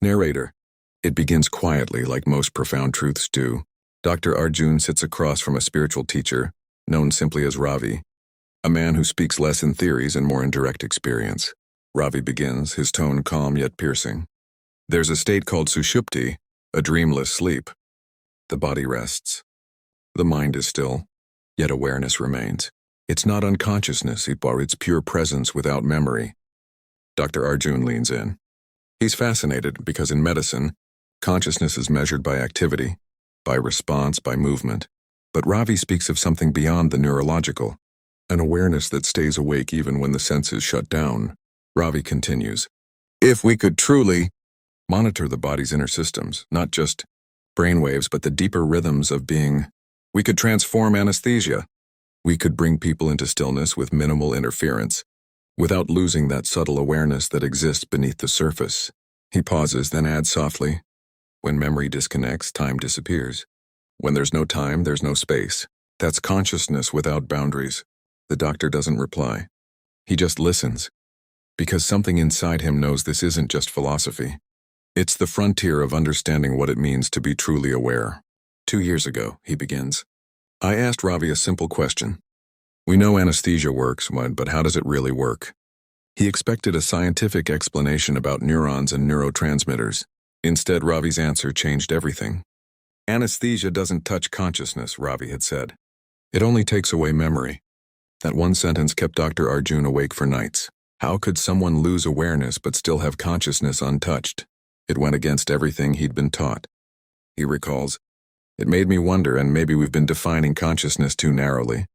Narrator. It begins quietly, like most profound truths do. Dr. Arjun sits across from a spiritual teacher, known simply as Ravi, a man who speaks less in theories and more in direct experience. Ravi begins, his tone calm yet piercing. There's a state called sushupti, a dreamless sleep. The body rests. The mind is still, yet awareness remains. It's not unconsciousness, it's pure presence without memory. Dr. Arjun leans in. He's fascinated because in medicine, consciousness is measured by activity, by response, by movement. But Ravi speaks of something beyond the neurological, an awareness that stays awake even when the senses shut down. Ravi continues, if we could truly monitor the body's inner systems, not just brainwaves, but the deeper rhythms of being, we could transform anesthesia. We could bring people into stillness with minimal interference, without losing that subtle awareness that exists beneath the surface. He pauses, then adds softly, when memory disconnects, time disappears. When there's no time, there's no space. That's consciousness without boundaries. The doctor doesn't reply. He just listens, because something inside him knows this isn't just philosophy. It's the frontier of understanding what it means to be truly aware. 2 years ago, he begins, I asked Ravi a simple question. We know anesthesia works, but how does it really work? He expected a scientific explanation about neurons and neurotransmitters. Instead, Ravi's answer changed everything. Anesthesia doesn't touch consciousness, Ravi had said. It only takes away memory. That one sentence kept Dr. Arjun awake for nights. How could someone lose awareness but still have consciousness untouched? It went against everything he'd been taught. He recalls, it made me wonder, and maybe we've been defining consciousness too narrowly.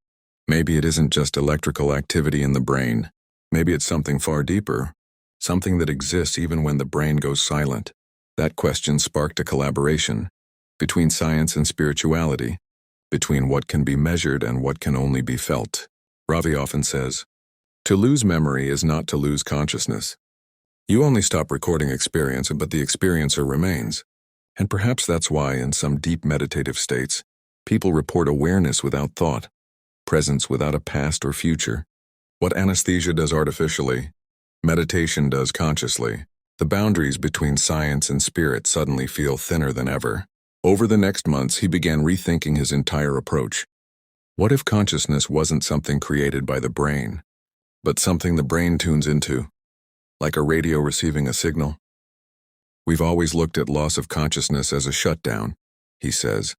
Maybe it isn't just electrical activity in the brain. Maybe it's something far deeper, something that exists even when the brain goes silent. That question sparked a collaboration between science and spirituality, between what can be measured and what can only be felt. Ravi often says, to lose memory is not to lose consciousness. You only stop recording experience, but the experiencer remains. And perhaps that's why, in some deep meditative states, people report awareness without thought, presence without a past or future. What anesthesia does artificially, meditation does consciously. The boundaries between science and spirit suddenly feel thinner than ever. Over the next months, he began rethinking his entire approach. What if consciousness wasn't something created by the brain, but something the brain tunes into, like a radio receiving a signal? We've always looked at loss of consciousness as a shutdown, he says.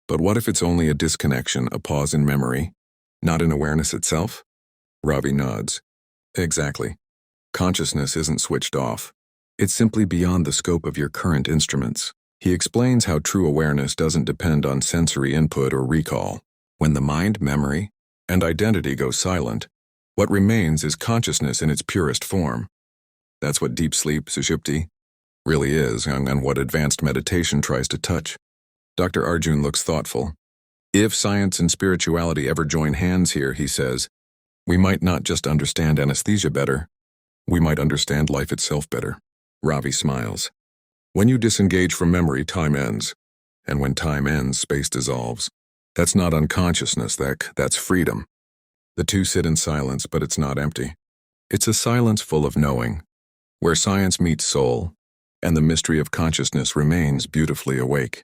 But what if it's only a disconnection, a pause in memory, not in awareness itself? Ravi nods. Exactly. Consciousness isn't switched off. It's simply beyond the scope of your current instruments. He explains how true awareness doesn't depend on sensory input or recall. When the mind, memory, and identity go silent, what remains is consciousness in its purest form. That's what deep sleep, sushupti, really is, and what advanced meditation tries to touch. Dr. Arjun looks thoughtful. If science and spirituality ever join hands here, he says, we might not just understand anesthesia better, we might understand life itself better. Ravi smiles. When you disengage from memory, time ends. And when time ends, space dissolves. That's not unconsciousness, that's freedom. The two sit in silence, but it's not empty. It's a silence full of knowing, where science meets soul, and the mystery of consciousness remains beautifully awake.